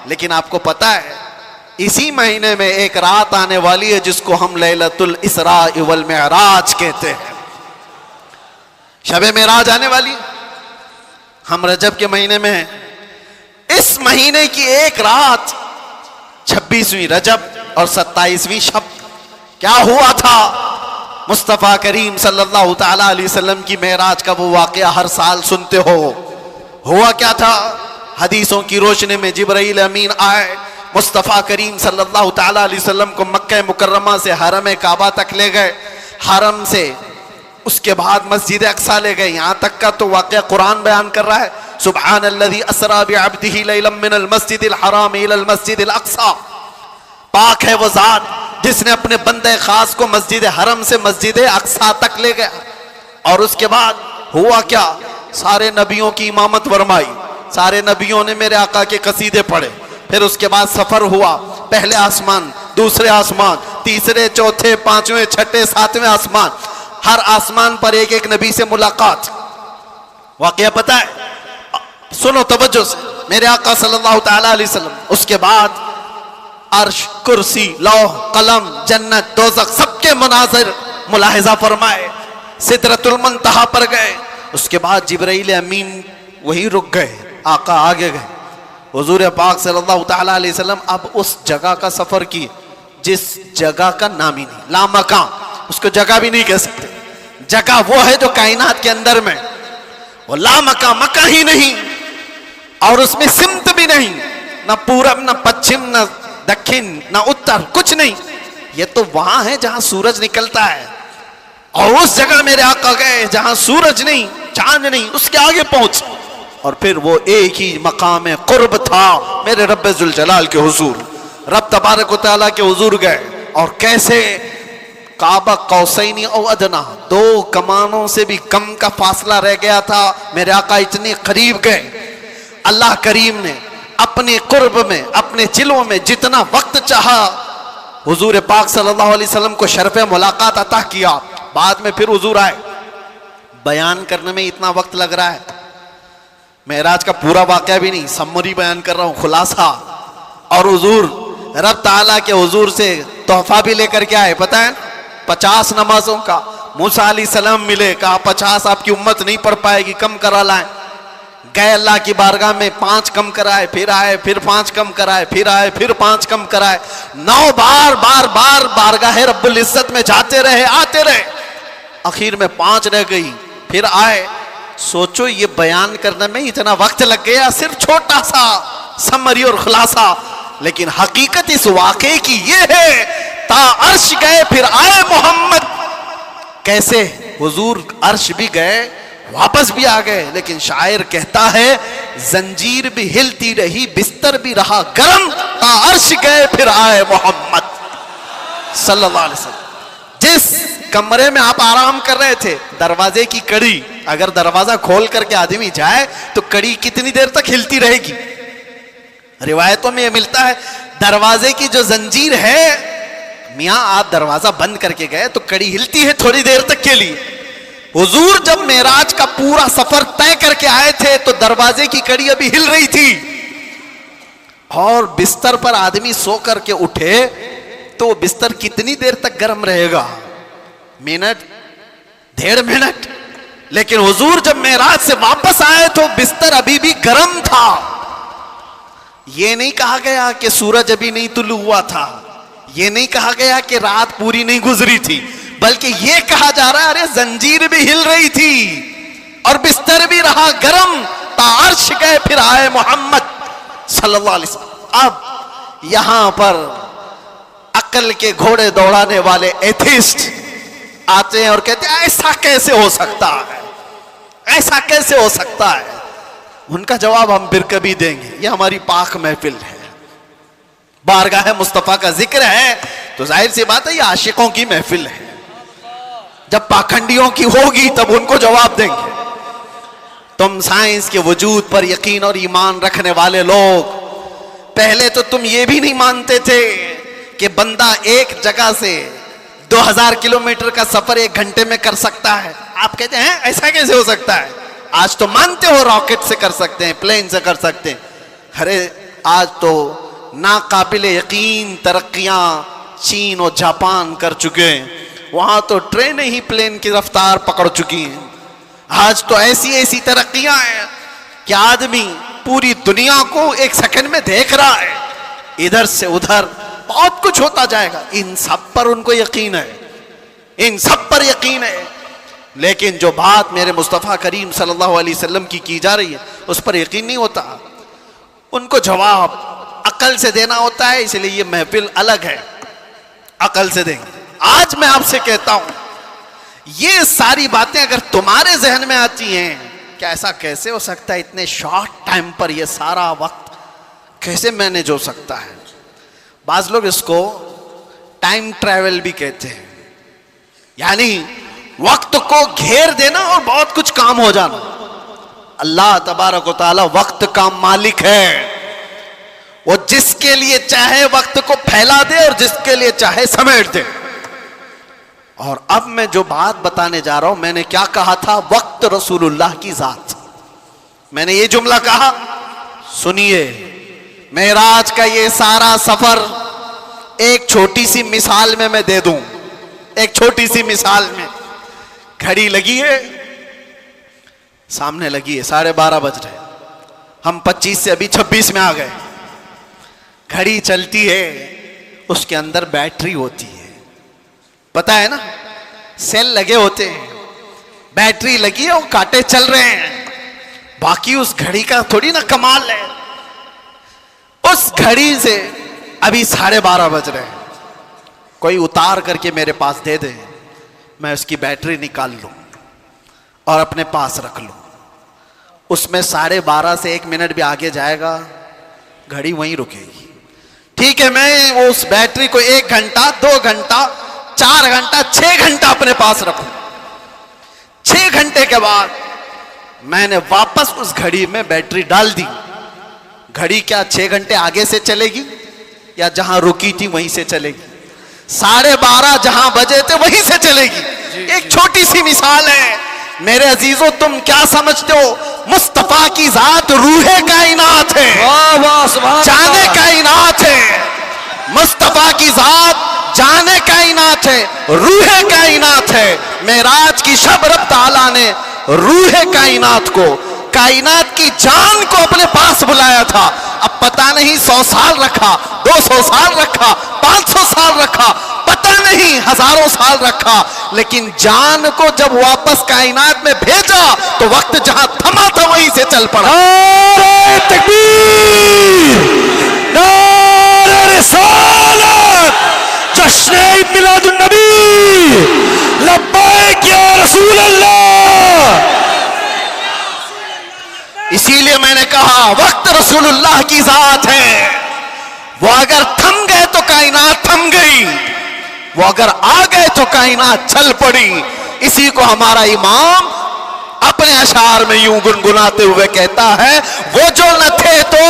لیکن آپ کو پتا ہے اسی مہینے میں ایک رات آنے والی ہے جس کو ہم لیلۃ الاسراء والمعراج کہتے ہیں. شب معراج آنے والی. ہم رجب کے مہینے میں ہیں. اس مہینے کی ایک رات 26ویں رجب اور 27ویں شب کیا ہوا تھا؟ مصطفیٰ کریم صلی اللہ تعالی علیہ وسلم کی معراج کا وہ واقعہ ہر سال سنتے ہو. ہوا کیا تھا؟ حدیثوں کی روشنی میں جبرائیل امین آئے, مصطفیٰ کریم صلی اللہ تعالی علیہ وسلم کو مکہ مکرمہ سے حرم کعبہ تک لے گئے, حرم سے اس کے بعد مسجد اقصیٰ لے گئے. یہاں تک کا تو واقعہ قرآن بیان کر رہا ہے, سبحان الذی اسری بعبدہ لیلا من المسجد الحرام الی المسجد الاقصیٰ. پاک ہے وہ ذات جس نے اپنے بندے خاص کو مسجد حرم سے مسجد اقصیٰ تک لے گیا. اور اس کے بعد ہوا کیا؟ سارے نبیوں کی امامت فرمائی, سارے نبیوں نے میرے آقا کے قصیدے پڑھے. پھر اس کے بعد سفر ہوا, پہلے آسمان, دوسرے آسمان, تیسرے, چوتھے, پانچویں, چھٹے, ساتویں آسمان. ہر آسمان پر ایک ایک نبی سے ملاقات. واقعہ پتہ ہے؟ سنو توجہ سے, میرے آقا صلی اللہ تعالی علیہ وسلم اس کے بعد عرش, کرسی, لوح, قلم, جنت, دوزخ سب کے مناظر ملاحظہ فرمائے. سدرۃ المنتہا پر گئے. اس کے بعد جبرائیل امین وہی رک گئے, آقا آگے گئے. حضور پاک صلی اللہ تعالی علیہ وسلم اب اس جگہ کا سفر کی جس جگہ کا نام ہی نہیں, لامکان, اس کو جگہ بھی نہیں کہہ سکتے. جگہ وہ ہے جو کائنات کے اندر میں, وہ لامکان, مکہ ہی نہیں, اور اس میں سمت بھی نہیں, نہ پورب, نہ پچھم, نہ دکھن, نہ اتر, کچھ نہیں. یہ تو وہاں ہے جہاں سورج نکلتا ہے, اور اس جگہ میرے آقا گئے جہاں سورج نہیں, چاند نہیں, اس کے آگے پہنچ. اور پھر وہ ایک ہی مقام قرب تھا میرے رب ذوالجلال کے حضور. رب تبارک و تعالیٰ کے حضور گئے, اور کیسے؟ کعبہ قوسین او ادنا, 2 کمانوں سے بھی کم کا فاصلہ رہ گیا تھا. میرے آقا اتنے قریب گئے. اللہ کریم نے اپنے قرب میں, اپنے جلووں میں جتنا وقت چاہا حضور پاک صلی اللہ علیہ وسلم کو شرف ملاقات عطا کیا. بعد میں پھر حضور آئے. بیان کرنے میں اتنا وقت لگ رہا ہے, معراج کا پورا واقعہ بھی نہیں, سمری بیان کر رہا ہوں, خلاصہ. اور حضور رب تعالیٰ کے حضور سے تحفہ بھی لے کر کے آئے, پتہ ہے 50 نمازوں کا. موسیٰ علیہ السلام ملے, کہا 50 آپ کی امت نہیں پڑھ پائے گی, کم کرا لائیں. گئے اللہ کی بارگاہ میں, 5 کم کرائے, پھر آئے, پھر 5 کم کرائے, پھر آئے, پھر 5 کم کرائے. 9 بار بارگاہ رب العزت میں جاتے رہے, آتے رہے. آخر میں 5 رہ گئی, پھر آئے. سوچو یہ بیان کرنے میں اتنا وقت لگ گیا, صرف چھوٹا سا سمری اور خلاصہ. لیکن حقیقت اس واقعے کی یہ ہے, تا عرش گئے پھر آئے محمد. کیسے؟ حضور عرش بھی گئے, واپس بھی آ گئے. لیکن شاعر کہتا ہے زنجیر بھی ہلتی رہی, بستر بھی رہا گرم, تا عرش گئے پھر آئے محمد صلی اللہ علیہ وسلم. جس کمرے میں آپ آرام کر رہے تھے, دروازے کی کڑی, اگر دروازہ کھول کر کے آدمی جائے تو کڑی کتنی دیر تک ہلتی رہے گی؟ روایتوں میں یہ ملتا ہے دروازے کی جو زنجیر ہے, میاں آپ دروازہ بند کر کے گئے تو کڑی ہلتی ہے تھوڑی دیر تک کے لیے. حضور جب معراج کا پورا سفر طے کر کے آئے تھے تو دروازے کی کڑی ابھی ہل رہی تھی, اور بستر پر آدمی سو کر کے اٹھے تو وہ بستر کتنی دیر تک گرم رہے گا؟ Minute, 1.5 minute. لیکن حضور جب معراج سے واپس آئے تو بستر ابھی بھی گرم تھا. یہ نہیں کہا گیا کہ سورج ابھی نہیں طلوع ہوا تھا, یہ نہیں کہا گیا کہ رات پوری نہیں گزری تھی, بلکہ یہ کہا جا رہا ہے ارے زنجیر بھی ہل رہی تھی اور بستر بھی رہا گرم, تا عرش گئے پھر آئے محمد صلی اللہ علیہ وسلم. اب یہاں پر عقل کے گھوڑے دوڑانے والے ایتھیسٹ آتے ہیں اور کہتے ہیں ایسا کیسے ہو سکتا ہے, ایسا کیسے ہو سکتا ہے. ان کا جواب ہم پھر کبھی دیں گے. یہ ہماری پاک محفل ہے, بارگاہ مصطفیٰ کا ذکر ہے, تو ظاہر سی بات ہے یہ عاشقوں کی محفل ہے. جب پاکھنڈیوں کی ہوگی تب ان کو جواب دیں گے. تم سائنس کے وجود پر یقین اور ایمان رکھنے والے لوگ, پہلے تو تم یہ بھی نہیں مانتے تھے کہ بندہ ایک جگہ سے 2000 کلومیٹر کا سفر 1 گھنٹے میں کر سکتا ہے. آپ کہتے ہیں ایسا کیسے ہو سکتا ہے؟ آج تو مانتے ہو راکٹ سے کر سکتے ہیں, پلین سے کر سکتے ہیں. ارے آج تو ناقابل یقین ترقیاں چین اور جاپان کر چکے ہیں، وہاں تو ٹرینیں ہی پلین کی رفتار پکڑ چکی ہیں۔ آج تو ایسی ایسی ترقیاں ہیں کہ آدمی پوری دنیا کو ایک سیکنڈ میں دیکھ رہا ہے، ادھر سے ادھر بہت کچھ ہوتا جائے گا۔ ان سب پر ان کو یقین ہے، ان سب پر یقین ہے، لیکن جو بات میرے مصطفیٰ کریم صلی اللہ علیہ وسلم کی جا رہی ہے اس پر یقین نہیں ہوتا۔ ان کو جواب عقل سے دینا ہوتا ہے، اس لیے یہ محفل الگ ہے، عقل سے دیں گے۔ آج میں آپ سے کہتا ہوں، یہ ساری باتیں اگر تمہارے ذہن میں آتی ہیں کہ ایسا کیسے ہو سکتا ہے، اتنے شارٹ ٹائم پر یہ سارا وقت کیسے مینیج ہو سکتا ہے۔ بعض لوگ اس کو ٹائم ٹریول بھی کہتے ہیں، یعنی وقت کو گھیر دینا اور بہت کچھ کام ہو جانا۔ اللہ تبارک و تعالی وقت کا مالک ہے، وہ جس کے لیے چاہے وقت کو پھیلا دے اور جس کے لیے چاہے سمیٹ دے۔ اور اب میں جو بات بتانے جا رہا ہوں، میں نے کیا کہا تھا؟ وقت رسول اللہ کی ذات۔ میں نے یہ جملہ کہا، سنیے، معراج کا یہ سارا سفر ایک چھوٹی سی مثال میں دے دوں، ایک چھوٹی سی مثال میں۔ گھڑی لگی ہے، سامنے لگی ہے، 12:30 بج رہے، ہم 25 سے ابھی 26 میں آ گئے۔ گھڑی چلتی ہے، اس کے اندر بیٹری ہوتی ہے، پتا ہے نا، سیل لگے ہوتے ہیں، بیٹری لگی ہے اور کانٹے چل رہے ہیں۔ باقی اس گھڑی کا تھوڑی نا کمال ہے۔ اس گھڑی سے ابھی 12:30 بج رہے ہیں، کوئی اتار کر کے میرے پاس دے دے، میں اس کی بیٹری نکال لوں اور اپنے پاس رکھ لوں، اس میں 12:30 سے 1 منٹ بھی آگے جائے گا، گھڑی وہیں رکے گی۔ ٹھیک ہے، میں اس بیٹری کو 1 گھنٹہ 2 گھنٹہ 4 گھنٹہ 6 گھنٹہ اپنے پاس رکھوں، 6 گھنٹے کے بعد میں نے واپس اس گھڑی میں بیٹری ڈال دی۔ گھڑی کیا 6 گھنٹے آگے سے چلے گی یا جہاں رکی تھی وہیں سے چلے گی؟ 12:30 جہاں بجے تھے وہیں سے چلے گی۔ ایک چھوٹی سی مثال ہے میرے عزیزوں، تم کیا سمجھتے ہو؟ مصطفیٰ کی ذات روح کائنات ہے، جان کائنات ہے۔ مصطفیٰ کی ذات جان کائنات ہے، روح کائنات ہے۔ معراج کی شب رب تعالیٰ نے روح کائنات کو، کائنات کی جان کو اپنے پاس بلایا تھا۔ اب پتہ نہیں 100 سال رکھا، 200 سال رکھا، 500 سال رکھا، پتہ نہیں ہزاروں سال رکھا، لیکن جان کو جب واپس کائنات میں بھیجا تو وقت جہاں تھما تھا وہیں سے چل پڑا۔ نعرہ تکبیر، نعرہ رسالت، جشن عید میلاد النبی، لبیک یا رسول اللہ۔ اسی لیے میں نے کہا وقت رسول اللہ کی ذات ہے، وہ اگر تھم گئے تو کائنات تھم گئی، وہ اگر آ گئے تو کائنات چل پڑی۔ اسی کو ہمارا امام اپنے اشعار میں یوں گنگناتے ہوئے کہتا ہے، وہ جو نہ تھے تو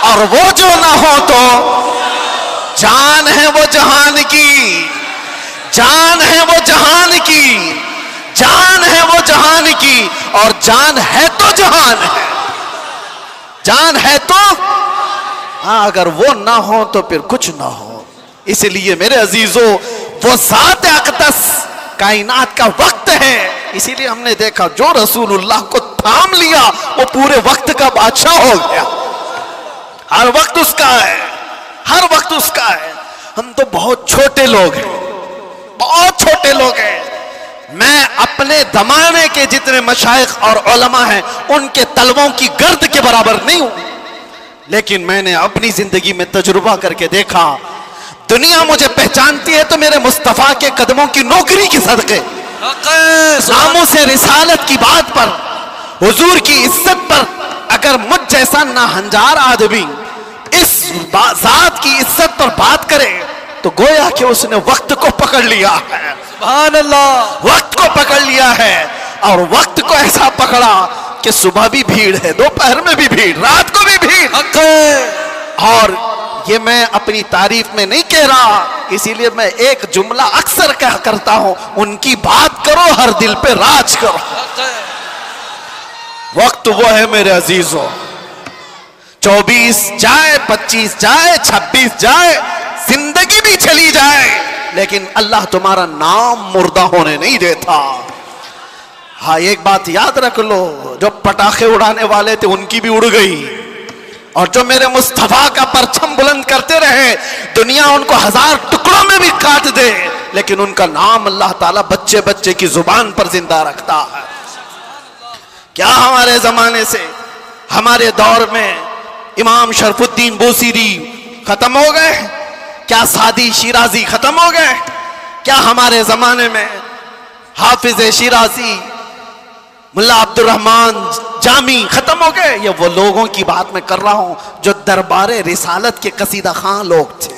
اور وہ جو نہ ہو تو، جان ہے وہ جہان کی، جان ہے وہ جہان کی، جان ہے وہ جہان کی، اور جان ہے تو جہان ہے، جان ہے تو ہاں، اگر وہ نہ ہو تو پھر کچھ نہ ہو۔ اس لیے میرے عزیزوں، وہ ذات اقدس کائنات کا وقت ہے۔ اسی لیے ہم نے دیکھا جو رسول اللہ کو تھام لیا وہ پورے وقت کا بادشاہ ہو گیا، ہر وقت اس کا ہے، ہر وقت اس کا ہے۔ ہم تو بہت چھوٹے لوگ ہیں، بہت چھوٹے لوگ ہیں۔ میں اپنے زمانے کے جتنے مشائخ اور علماء ہیں ان کے طلبوں کی گرد کے برابر نہیں ہوں، لیکن میں نے اپنی زندگی میں تجربہ کر کے دیکھا، دنیا مجھے پہچانتی ہے تو میرے مصطفیٰ کے قدموں کی نوکری کے صدقے، ناموں سے رسالت کی بات پر، حضور کی عزت پر۔ اگر مجھ جیسا ناہنجار آدمی اس ذات کی عزت پر بات کرے تو گویا کہ اس نے وقت کو پکڑ لیا ہے، سبحان اللہ، وقت کو پکڑ لیا ہے، اور وقت کو ایسا پکڑا کہ صبح بھی بھیڑ ہے، دوپہر میں بھی بھیڑ، رات کو بھی بھیڑ۔ اور یہ میں اپنی تعریف میں نہیں کہہ رہا، اسی لیے میں ایک جملہ اکثر کہا کرتا ہوں، ان کی بات کرو ہر دل پہ راج کرو۔ وقت وہ ہے میرے عزیزوں 24 جائے, 25 جائے, 26 جائے, زندگی بھی چلی جائے, لیکن اللہ تمہارا نام مردہ ہونے نہیں دیتا. ہاں ایک بات یاد رکھ لو, جو پٹاخے اڑانے والے تھے ان کی بھی اڑ گئی, اور جو میرے مصطفیٰ کا پرچم بلند کرتے رہے دنیا ان کو 1000 ٹکڑوں میں بھی کاٹ دے, لیکن ان کا نام اللہ تعالیٰ بچے بچے کی زبان پر زندہ رکھتا ہے. کیا ہمارے زمانے سے, ہمارے دور میں امام شرف الدین بوصیری ختم ہو گئے؟ کیا سعدی شیرازی ختم ہو گئے؟ کیا ہمارے زمانے میں حافظ شیرازی, ملا عبد الرحمن جامی ختم ہو گئے؟ یہ وہ لوگوں کی بات میں کر رہا ہوں جو دربار رسالت کے قصیدہ خواں لوگ تھے,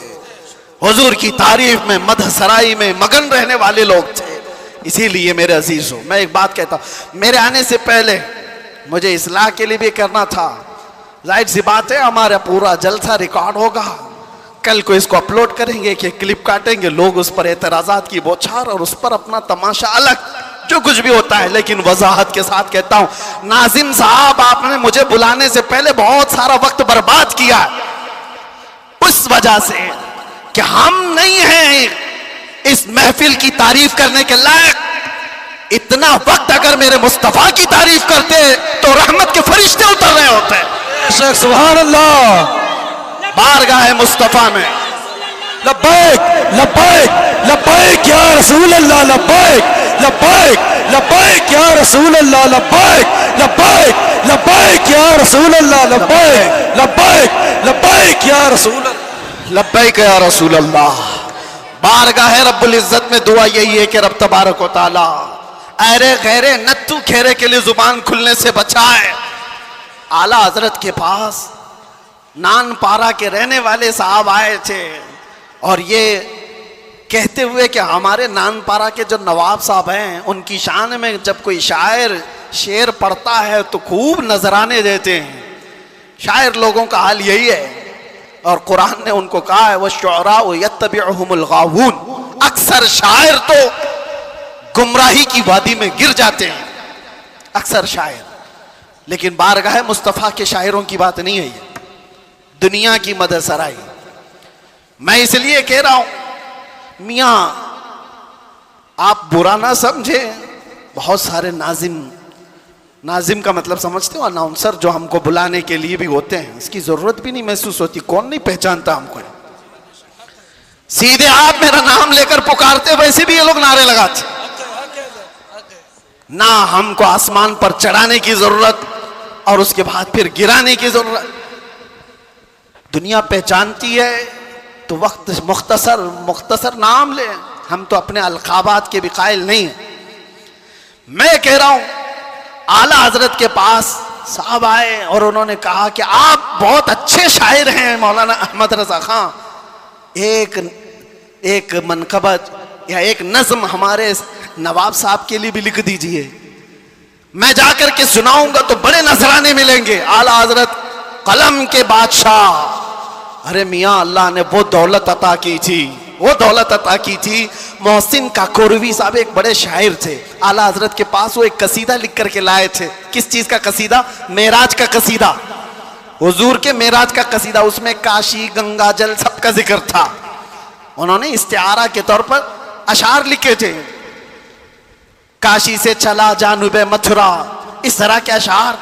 حضور کی تعریف میں, مدح سرائی میں مگن رہنے والے لوگ تھے. اسی لیے میرے عزیزوں میں ایک بات کہتا ہوں, میرے آنے سے پہلے مجھے اصلاح کے لیے بھی کرنا تھا. ظاہر سی بات ہے ہمارا پورا جلسہ ریکارڈ ہوگا, کل کو اس کو اپلوڈ کریں گے کہ کلپ کاٹیں گے, لوگ اس پر اعتراضات کی بوچھار اور اس پر اپنا تماشا الگ جو کچھ بھی ہوتا ہے. لیکن وضاحت کے ساتھ کہتا ہوں, ناظم صاحب آپ نے مجھے بلانے سے پہلے بہت سارا وقت برباد کیا اس وجہ سے کہ ہم نہیں ہیں اس محفل کی تعریف کرنے کے لائق. اتنا وقت اگر میرے مصطفیٰ کی تعریف کرتے تو رحمت کے فرشتے اتر رہے ہوتے. سبحان اللہ. بارگاہ مصطفیٰ میں لبیک لبیک لبیک یا رسول اللہ, لبیک لبیک لبیک یا رسول اللہ, لبیک لبیک لبیک یا رسول اللہ, لبیک لبیک لبیک یا رسول اللہ, لبیک یا رسول اللہ. بارگاہ رب العزت میں دعا یہی ہے کہ رب تبارک و تعالی ایرے غیرے نتو کھیرے کے لیے زبان کھلنے سے بچائے. اعلیٰ حضرت کے پاس نان پارا کے رہنے والے صاحب آئے تھے اور یہ کہتے ہوئے کہ ہمارے نان پارا کے جو نواب صاحب ہیں ان کی شان میں جب کوئی شاعر شعر پڑھتا ہے تو خوب نذرانے دیتے ہیں. شاعر لوگوں کا حال یہی ہے, اور قرآن نے ان کو کہا ہے وَالشُّعَرَاءُ يَتَّبِعُهُمُ الْغَاوُونَ, اکثر شاعر تو گمراہی کی وادی میں گر جاتے ہیں, اکثر شاعر. لیکن بارگاہ مصطفیٰ کے شاعروں کی بات نہیں ہے یہ, دنیا کی مدح سرائی. میں اس لیے کہہ رہا ہوں میاں آپ برا نہ سمجھے, بہت سارے ناظم کا مطلب سمجھتے ہو, اناؤنسر جو ہم کو بلانے کے لیے بھی ہوتے ہیں, اس کی ضرورت بھی نہیں محسوس ہوتی, کون نہیں پہچانتا ہم کو, سیدھے آپ میرا نام لے کر پکارتے, ویسے بھی یہ لوگ نعرے لگاتے. نہ ہم کو آسمان پر چڑھانے کی ضرورت اور اس کے بعد پھر گرانے کی ضرورت. دنیا پہچانتی ہے تو وقت مختصر نام لے, ہم تو اپنے القابات کے بھی قائل نہیں ہیں. میں کہہ رہا ہوں اعلیٰ حضرت کے پاس صاحب آئے اور انہوں نے کہا کہ آپ بہت اچھے شاعر ہیں مولانا احمد رضا خان, ایک منقبت یا ایک نظم ہمارے نواب صاحب کے لیے بھی لکھ دیجئے, میں جا کر کے سناؤں گا تو بڑے نذرانے ملیں گے. اعلیٰ حضرت قلم کے بادشاہ, ارے میاں اللہ نے وہ دولت عطا کی تھی, وہ دولت عطا کی تھی. محسن کاکوروی صاحب ایک بڑے شاعر تھے, اعلیٰ حضرت کے پاس وہ ایک قصیدہ لکھ کر کے لائے تھے. کس چیز کا قصیدہ؟ معراج کا قصیدہ, حضور کے معراج کا قصیدہ. اس میں کاشی, گنگا جل سب کا ذکر تھا. انہوں نے استعارہ کے طور پر اشعار لکھے تھے, کاشی سے چلا جانب متھرا, اس طرح کے اشعار.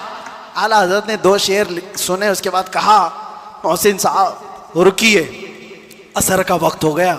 اعلیٰ حضرت نے 2 شعر سنے, اس کے بعد کہا محسن صاحب رکیے, عصر کا وقت ہو گیا,